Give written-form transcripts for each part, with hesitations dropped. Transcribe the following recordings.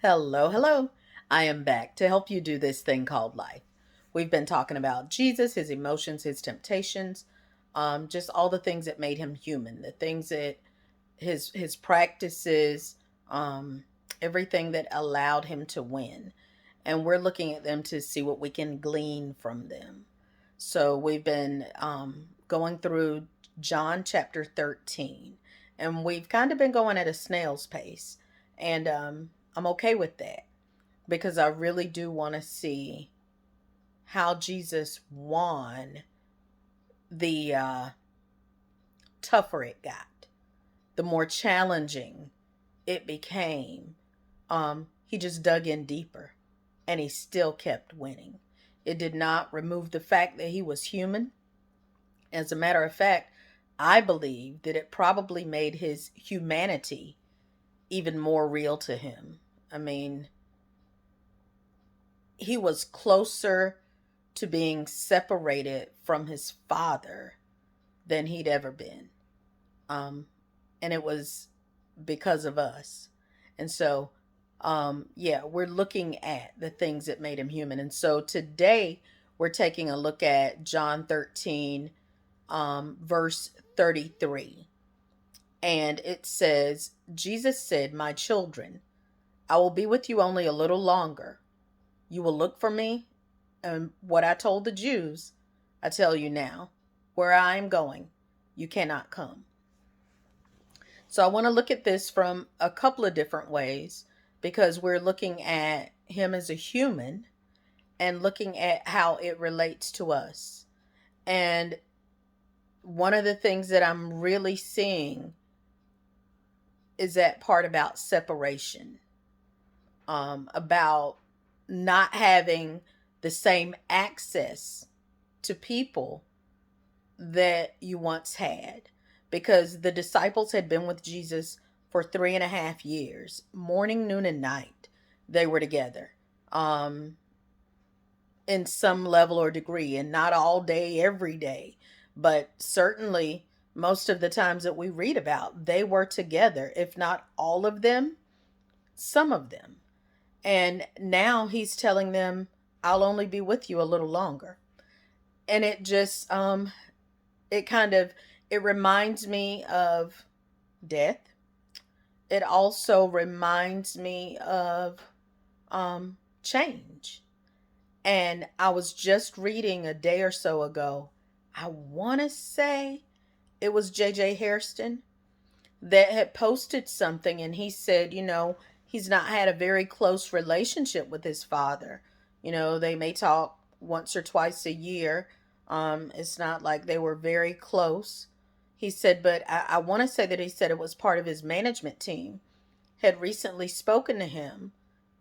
Hello, hello. I am back to help you do this thing called life. We've been talking about Jesus, his emotions, his temptations, just all the things that made him human, the things that his practices, um, everything that allowed him to win. And we're looking at them to see what we can glean from them. So we've been going through John chapter 13, and we've kind of been going at a snail's pace. And I'm okay with that because I really do want to see how Jesus won the tougher it got, the more challenging it became. He just dug in deeper and he still kept winning. It did not remove the fact that he was human. As a matter of fact, I believe that it probably made his humanity even more real to him. I mean, he was closer to being separated from his father than he'd ever been. Um, and it was because of us. And so, yeah, we're looking at the things that made him human. And so today we're taking a look at John 13, verse 33. And it says, Jesus said, "My children, I will be with you only a little longer. You will look for me, and what I told the Jews, I tell you now. Where I am going, you cannot come." So I want to look at this from a couple of different ways because we're looking at him as a human and looking at how it relates to us. And one of the things that I'm really seeing is that part about separation, about not having the same access to people that you once had, because the disciples had been with Jesus for 3.5 years, morning, noon, and night. They were together, um, in some level or degree, and not all day, every day, but certainly most of the times that we read about, they were together, if not all of them, some of them. And now he's telling them, "I'll only be with you a little longer." And it just it kind of it reminds me of death. It also reminds me of change. And I was just reading a day or so ago, I want to say it was JJ Hairston that had posted something, and he said, he's not had a very close relationship with his father. They may talk once or twice a year. It's not like they were very close. He said, but I want to say that he said it was part of his management team had recently spoken to him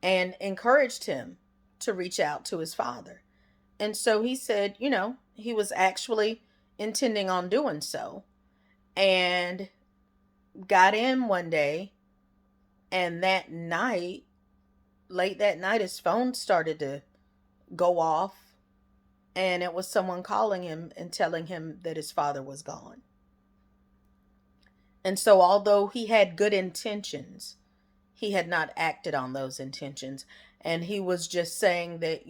and encouraged him to reach out to his father. And so he said, he was actually intending on doing so, and got in one day, and that night, late that night, his phone started to go off, and it was someone calling him and telling him that his father was gone. And so, although he had good intentions, he had not acted on those intentions. And he was just saying that,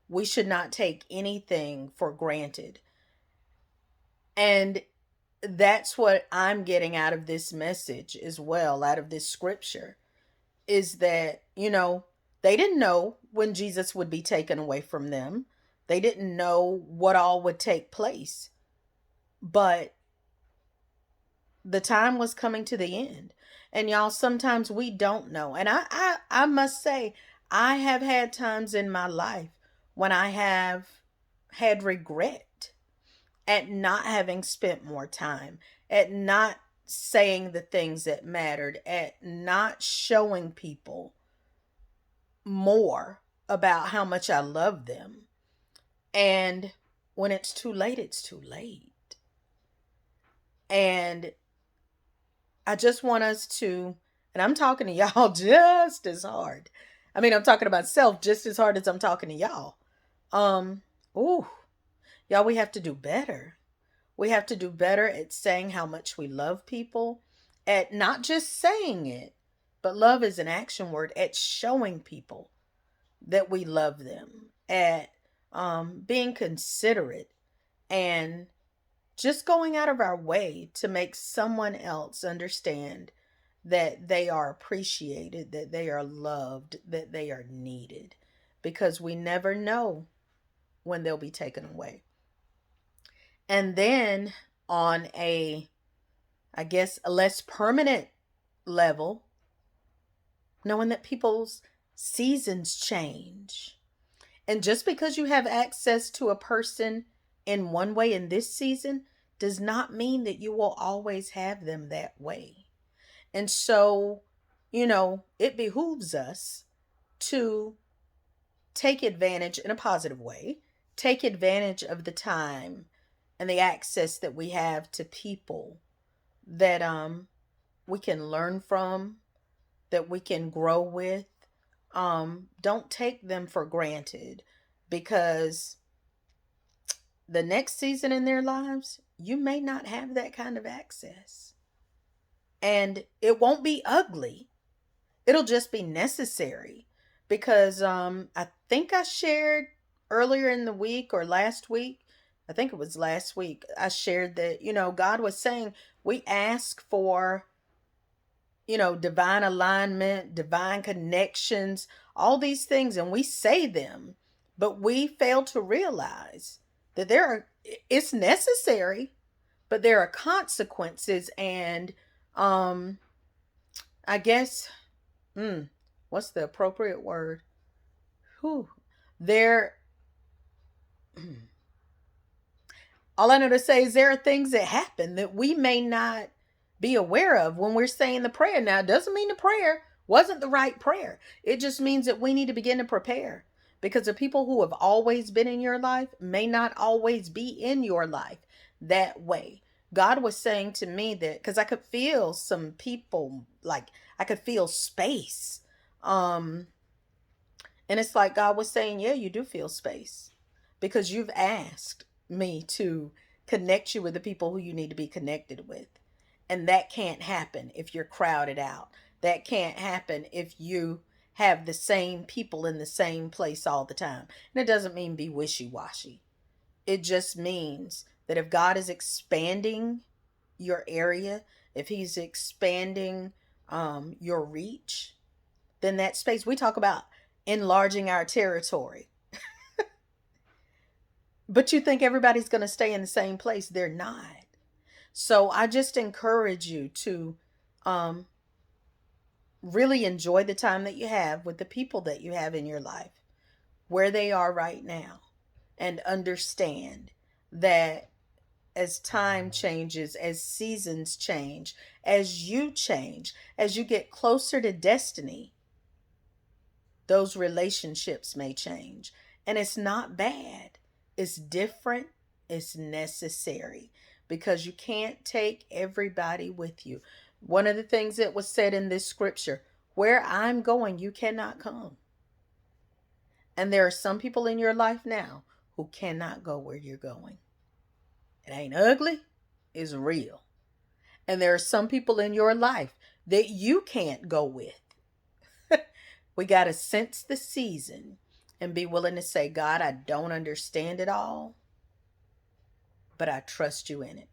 we should not take anything for granted. And that's what I'm getting out of this message as well, out of this scripture, is that, they didn't know when Jesus would be taken away from them. They didn't know what all would take place. But the time was coming to the end. And y'all, sometimes we don't know. And I must say, I have had times in my life when I have had regret at not having spent more time, at not saying the things that mattered, at not showing people more about how much I love them. And when it's too late, it's too late. And I just want us to, and I'm talking to y'all just as hard. I mean, I'm talking about self just as hard as I'm talking to y'all. Um, ooh, y'all, we have to do better. We have to do better at saying how much we love people, at not just saying it, But love is an action word at showing people that we love them, at being considerate, and just going out of our way to make someone else understand that they are appreciated, that they are loved, that they are needed, because we never know when they'll be taken away. And then on a, I guess, a less permanent level, knowing that people's seasons change. And just because you have access to a person in one way in this season does not mean that you will always have them that way. And so, it behooves us to take advantage in a positive way, take advantage of the time and the access that we have to people that we can learn from, that we can grow with. Don't take them for granted, because the next season in their lives, you may not have that kind of access. And it won't be ugly. It'll just be necessary, because I think I shared earlier in the week or last week, I think it was last week, I shared that, God was saying we ask for, divine alignment, divine connections, all these things, and we say them, but we fail to realize that it's necessary, but there are consequences. And I guess, what's the appropriate word? Whew. There, all I know to say is there are things that happen that we may not be aware of when we're saying the prayer. Now, it doesn't mean the prayer wasn't the right prayer. It just means that we need to begin to prepare, because the people who have always been in your life may not always be in your life that way. God was saying to me that, because I could feel some people, like I could feel space. And it's like God was saying, yeah, you do feel space, because you've asked me to connect you with the people who you need to be connected with. And that can't happen if you're crowded out. That can't happen if you have the same people in the same place all the time. And it doesn't mean be wishy-washy. It just means that if God is expanding your area, if He's expanding your reach, then that space, we talk about enlarging our territory. But you think everybody's going to stay in the same place. They're not. So I just encourage you to um, really enjoy the time that you have with the people that you have in your life, where they are right now, and understand that as time changes, as seasons change, as you change, as you get closer to destiny, those relationships may change. And it's not bad. It's different. It's necessary, because you can't take everybody with you. One of the things that was said in this scripture, where I'm going, you cannot come. And there are some people in your life now who cannot go where you're going. It ain't ugly, it's real. And there are some people in your life that you can't go with. We got to sense the season and be willing to say, God, I don't understand it all, but I trust you in it.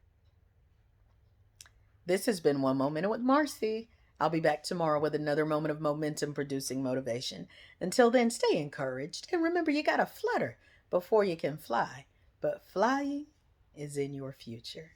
This has been One Moment with Marcy. I'll be back tomorrow with another moment of momentum producing motivation. Until then, stay encouraged. And remember, you got to flutter before you can fly. But flying is in your future.